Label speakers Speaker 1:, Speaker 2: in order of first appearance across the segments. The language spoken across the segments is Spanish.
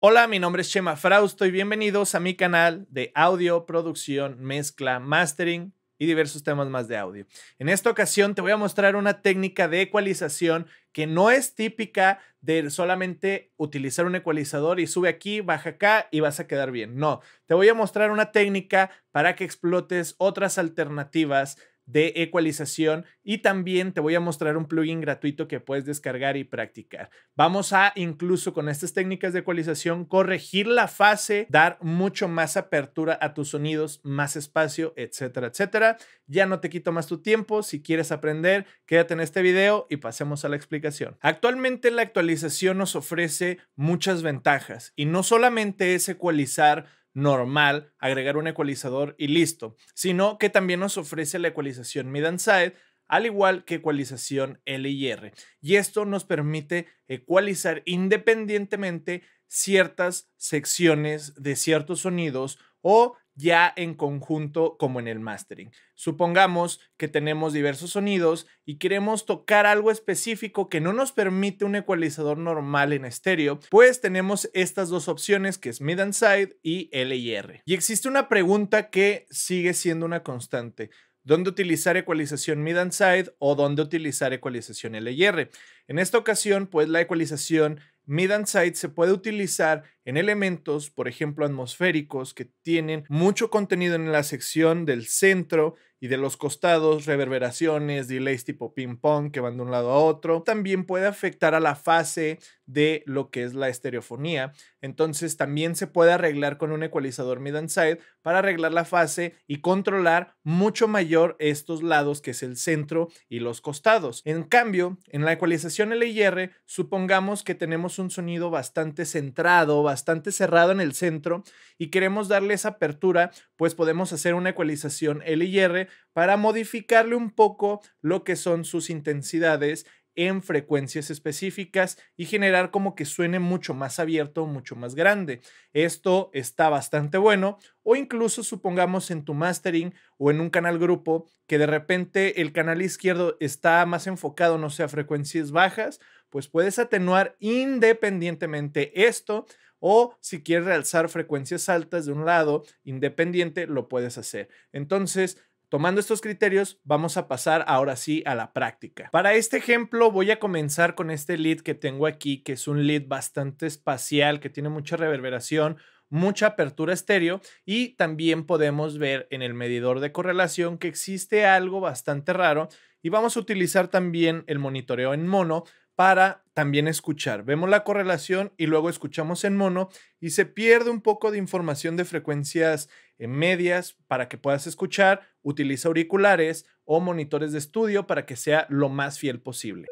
Speaker 1: Hola, mi nombre es Chema Frausto y bienvenidos a mi canal de audio, producción, mezcla, mastering y diversos temas más de audio. En esta ocasión te voy a mostrar una técnica de ecualización que no es típica de solamente utilizar un ecualizador y sube aquí, baja acá y vas a quedar bien. No, te voy a mostrar una técnica para que explotes otras alternativas de ecualización y también te voy a mostrar un plugin gratuito que puedes descargar y practicar. Vamos a incluso con estas técnicas de ecualización corregir la fase, dar mucho más apertura a tus sonidos, más espacio, etcétera, etcétera. Ya no te quito más tu tiempo. Si quieres aprender, quédate en este video y pasemos a la explicación. Actualmente la actualización nos ofrece muchas ventajas y no solamente es ecualizar normal, agregar un ecualizador y listo, sino que también nos ofrece la ecualización mid and side, al igual que ecualización L y R. Y esto nos permite ecualizar independientemente ciertas secciones de ciertos sonidos o ya en conjunto como en el mastering. Supongamos que tenemos diversos sonidos y queremos tocar algo específico que no nos permite un ecualizador normal en estéreo, pues tenemos estas dos opciones que es mid and side y L y R. Y existe una pregunta que sigue siendo una constante: ¿dónde utilizar ecualización mid and side o dónde utilizar ecualización L y R? En esta ocasión, pues la ecualización mid and side se puede utilizar en elementos, por ejemplo, atmosféricos que tienen mucho contenido en la sección del centro y de los costados, reverberaciones, delays tipo ping pong que van de un lado a otro. También puede afectar a la fase de lo que es la estereofonía. Entonces también se puede arreglar con un ecualizador mid and side para arreglar la fase y controlar mucho mayor estos lados que es el centro y los costados. En cambio, en la ecualización L y R, supongamos que tenemos un sonido bastante centrado, bastante cerrado en el centro y queremos darle esa apertura, pues podemos hacer una ecualización L y R para modificarle un poco lo que son sus intensidades en frecuencias específicas y generar como que suene mucho más abierto, mucho más grande. Esto está bastante bueno. O incluso supongamos en tu mastering o en un canal grupo que de repente el canal izquierdo está más enfocado, no sé, a frecuencias bajas, pues puedes atenuar independientemente esto. O si quieres realzar frecuencias altas de un lado independiente, lo puedes hacer. Entonces, tomando estos criterios, vamos a pasar ahora sí a la práctica. Para este ejemplo voy a comenzar con este lead que tengo aquí, que es un lead bastante espacial, que tiene mucha reverberación, mucha apertura estéreo, y también podemos ver en el medidor de correlación que existe algo bastante raro y vamos a utilizar también el monitoreo en mono para también escuchar. Vemos la correlación y luego escuchamos en mono y se pierde un poco de información de frecuencias medias. Para que puedas escuchar, utiliza auriculares o monitores de estudio para que sea lo más fiel posible.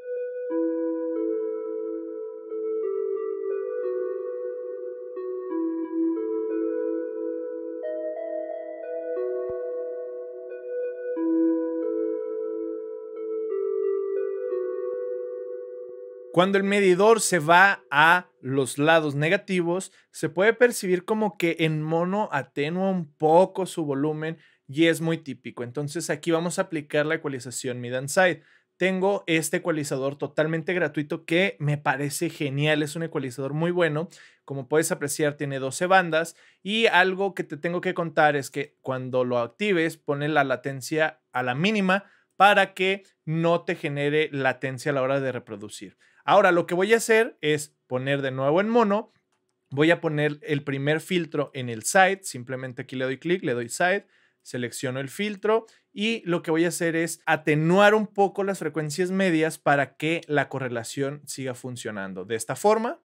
Speaker 1: Cuando el medidor se va a los lados negativos, se puede percibir como que en mono atenúa un poco su volumen y es muy típico. Entonces aquí vamos a aplicar la ecualización mid and side. Tengo este ecualizador totalmente gratuito que me parece genial, es un ecualizador muy bueno. Como puedes apreciar, tiene 12 bandas y algo que te tengo que contar es que cuando lo actives, pone la latencia a la mínima para que no te genere latencia a la hora de reproducir. Ahora lo que voy a hacer es poner de nuevo en mono. Voy a poner el primer filtro en el side. Simplemente aquí le doy clic, le doy side, selecciono el filtro y lo que voy a hacer es atenuar un poco las frecuencias medias para que la correlación siga funcionando. De esta forma.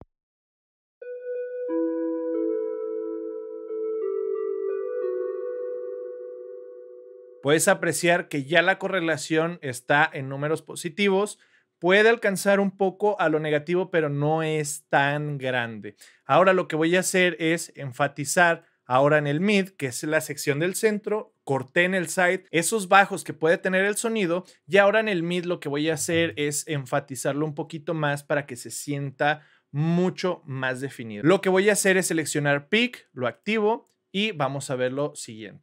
Speaker 1: Puedes apreciar que ya la correlación está en números positivos. Puede alcanzar un poco a lo negativo, pero no es tan grande. Ahora lo que voy a hacer es enfatizar ahora en el mid, que es la sección del centro. Corté en el side esos bajos que puede tener el sonido y ahora en el mid lo que voy a hacer es enfatizarlo un poquito más para que se sienta mucho más definido. Lo que voy a hacer es seleccionar peak, lo activo y vamos a ver lo siguiente.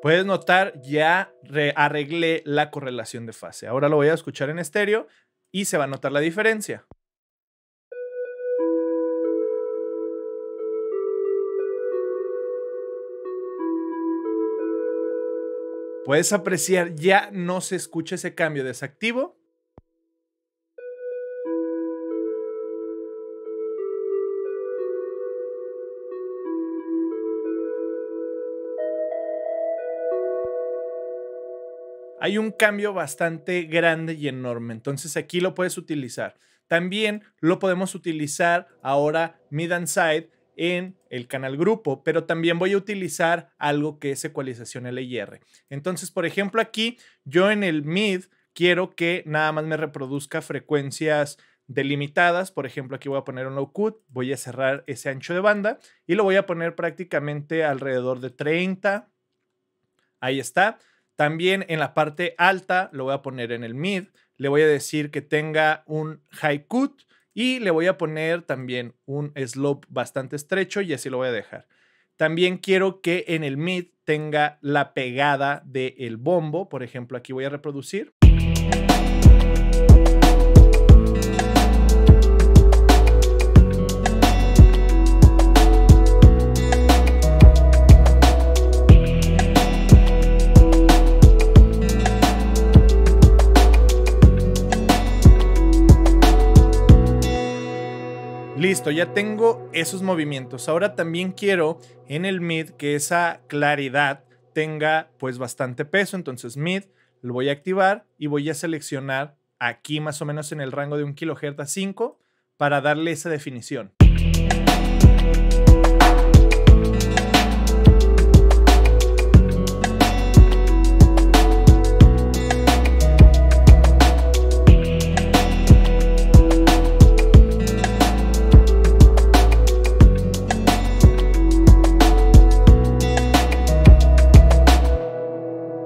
Speaker 1: Puedes notar, ya arreglé la correlación de fase. Ahora lo voy a escuchar en estéreo y se va a notar la diferencia. Puedes apreciar, ya no se escucha ese cambio. Desactivo. Hay un cambio bastante grande y enorme, entonces aquí lo puedes utilizar. También lo podemos utilizar ahora mid and side en el canal grupo, pero también voy a utilizar algo que es ecualización LIR. Entonces, por ejemplo, aquí yo en el mid quiero que nada más me reproduzca frecuencias delimitadas. Por ejemplo, aquí voy a poner un low cut, voy a cerrar ese ancho de banda y lo voy a poner prácticamente alrededor de 30. Ahí está. También en la parte alta lo voy a poner en el mid, le voy a decir que tenga un high cut y le voy a poner también un slope bastante estrecho y así lo voy a dejar. También quiero que en el mid tenga la pegada del bombo, por ejemplo aquí voy a reproducir. Listo, ya tengo esos movimientos. Ahora también quiero en el mid que esa claridad tenga pues bastante peso. Entonces mid lo voy a activar y voy a seleccionar aquí más o menos en el rango de 1 kHz a 5 para darle esa definición.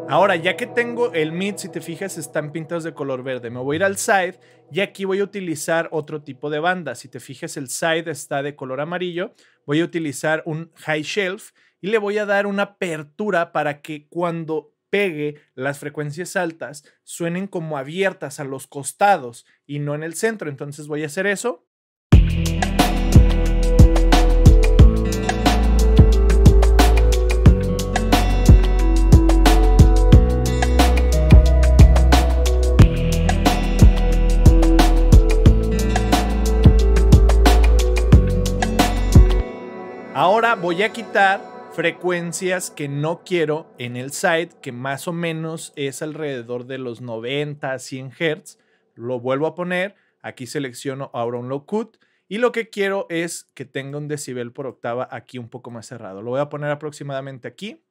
Speaker 1: Ahora, ya que tengo el mid, si te fijas, están pintados de color verde. Me voy a ir al side y aquí voy a utilizar otro tipo de banda. Si te fijas, el side está de color amarillo. Voy a utilizar un high shelf y le voy a dar una apertura para que cuando pegue las frecuencias altas suenen como abiertas a los costados y no en el centro. Entonces voy a hacer eso. Ahora voy a quitar frecuencias que no quiero en el side, que más o menos es alrededor de los 90 a 100 Hz. Lo vuelvo a poner, aquí selecciono ahora un low cut y lo que quiero es que tenga un decibel por octava aquí un poco más cerrado. Lo voy a poner aproximadamente aquí.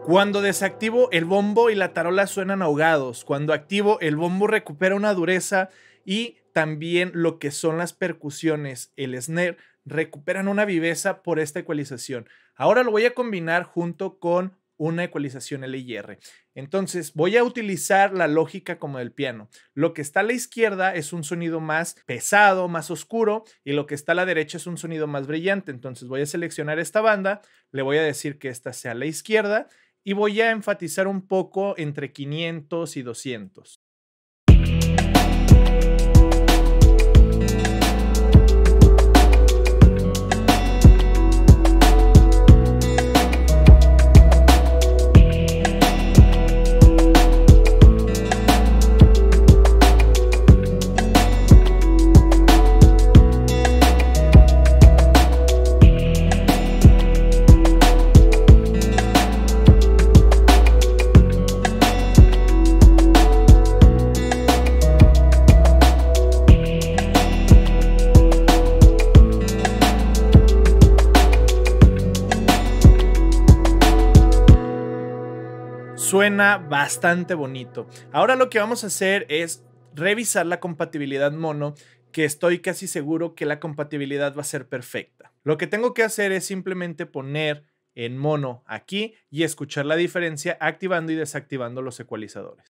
Speaker 1: Cuando desactivo el bombo y la tarola suenan ahogados. Cuando activo el bombo recupera una dureza y también lo que son las percusiones, el snare, recuperan una viveza por esta ecualización. Ahora lo voy a combinar junto con una ecualización LIR. Entonces voy a utilizar la lógica como del piano. Lo que está a la izquierda es un sonido más pesado, más oscuro, y lo que está a la derecha es un sonido más brillante. Entonces voy a seleccionar esta banda, le voy a decir que esta sea a la izquierda y voy a enfatizar un poco entre 500 y 200. bastante bonito. Ahora lo que vamos a hacer es revisar la compatibilidad mono, que estoy casi seguro que la compatibilidad va a ser perfecta. Lo que tengo que hacer es simplemente poner en mono aquí y escuchar la diferencia activando y desactivando los ecualizadores.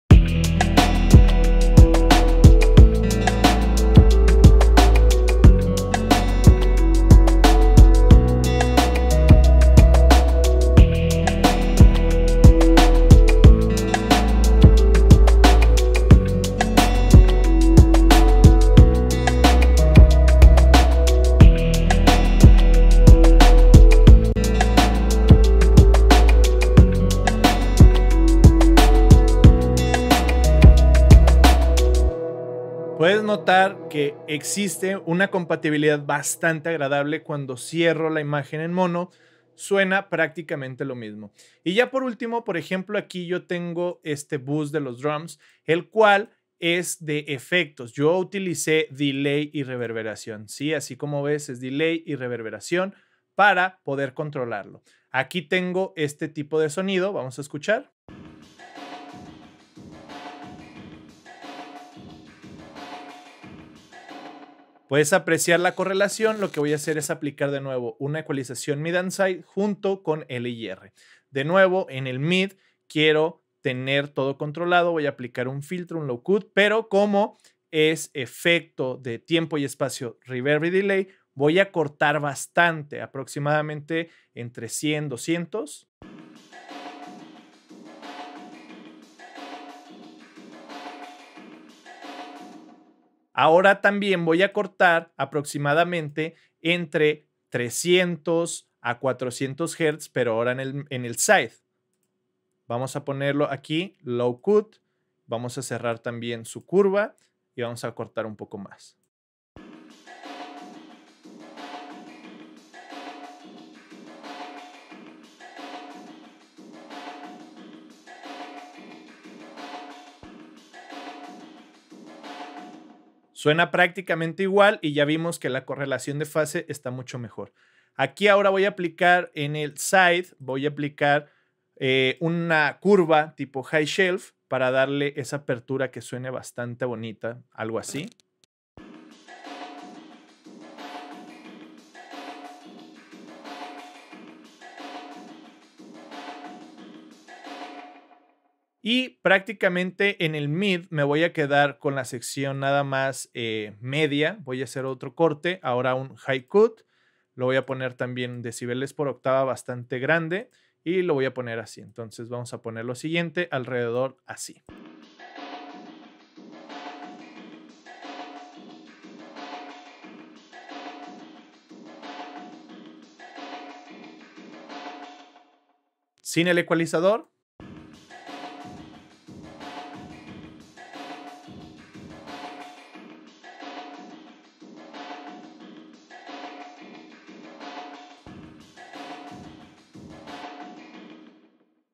Speaker 1: Puedes notar que existe una compatibilidad bastante agradable cuando cierro la imagen en mono, suena prácticamente lo mismo. Y ya por último, por ejemplo, aquí yo tengo este boost de los drums, el cual es de efectos. Yo utilicé delay y reverberación, ¿sí? Así como ves, es delay y reverberación para poder controlarlo. Aquí tengo este tipo de sonido, vamos a escuchar. Puedes apreciar la correlación. Lo que voy a hacer es aplicar de nuevo una ecualización mid and side junto con L y R. De nuevo, en el mid quiero tener todo controlado. Voy a aplicar un filtro, un low cut, pero como es efecto de tiempo y espacio, reverb y delay, voy a cortar bastante, aproximadamente entre 100 y 200. Ahora también voy a cortar aproximadamente entre 300 a 400 Hz, pero ahora en el side. Vamos a ponerlo aquí, low cut. Vamos a cerrar también su curva y vamos a cortar un poco más. Suena prácticamente igual y ya vimos que la correlación de fase está mucho mejor. Aquí ahora voy a aplicar en el side, voy a aplicar una curva tipo high shelf para darle esa apertura que suene bastante bonita, algo así. Y prácticamente en el mid me voy a quedar con la sección nada más media. Voy a hacer otro corte, ahora un high cut. Lo voy a poner también decibeles por octava bastante grande y lo voy a poner así. Entonces vamos a poner lo siguiente alrededor así. Sin el ecualizador.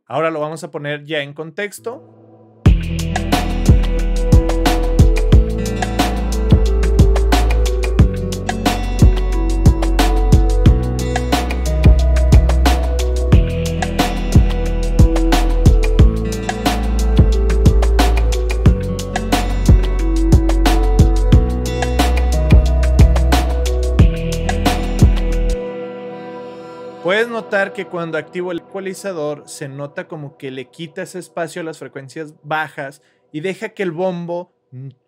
Speaker 1: Ahora lo vamos a poner ya en contexto. Puedes notar que cuando activo el ecualizador se nota como que le quita ese espacio a las frecuencias bajas y deja que el bombo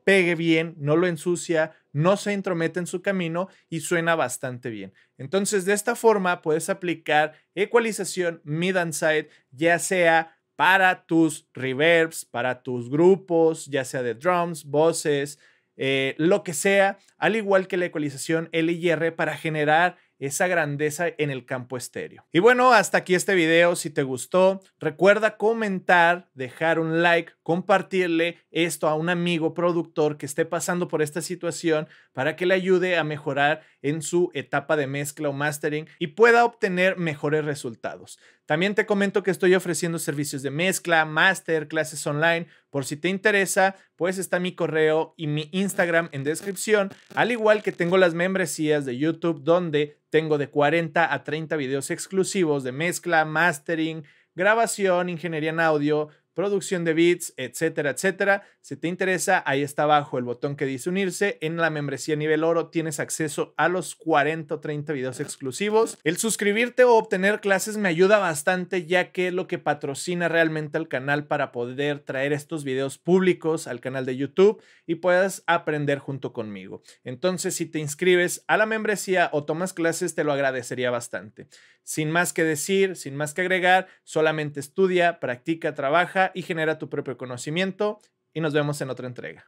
Speaker 1: pegue bien, no lo ensucia, no se intromete en su camino y suena bastante bien. Entonces, de esta forma puedes aplicar ecualización mid and side, ya sea para tus reverbs, para tus grupos, ya sea de drums, voces, lo que sea, al igual que la ecualización L y R para generar esa grandeza en el campo estéreo. Y bueno, hasta aquí este video. Si te gustó, recuerda comentar, dejar un like, compartirle esto a un amigo productor que esté pasando por esta situación para que le ayude a mejorar en su etapa de mezcla o mastering y pueda obtener mejores resultados. También te comento que estoy ofreciendo servicios de mezcla, master, clases online. Por si te interesa, pues está mi correo y mi Instagram en descripción, al igual que tengo las membresías de YouTube donde tengo de 40 a 30 videos exclusivos de mezcla, mastering, grabación, ingeniería en audio, producción de beats, etcétera, etcétera. Si te interesa, ahí está abajo el botón que dice unirse. En la membresía nivel oro tienes acceso a los 40 o 30 videos exclusivos. El suscribirte o obtener clases me ayuda bastante, ya que es lo que patrocina realmente al canal para poder traer estos videos públicos al canal de YouTube y puedas aprender junto conmigo. Entonces, si te inscribes a la membresía o tomas clases, te lo agradecería bastante. Sin más que decir, sin más que agregar, solamente estudia, practica, trabaja y genera tu propio conocimiento. Y nos vemos en otra entrega.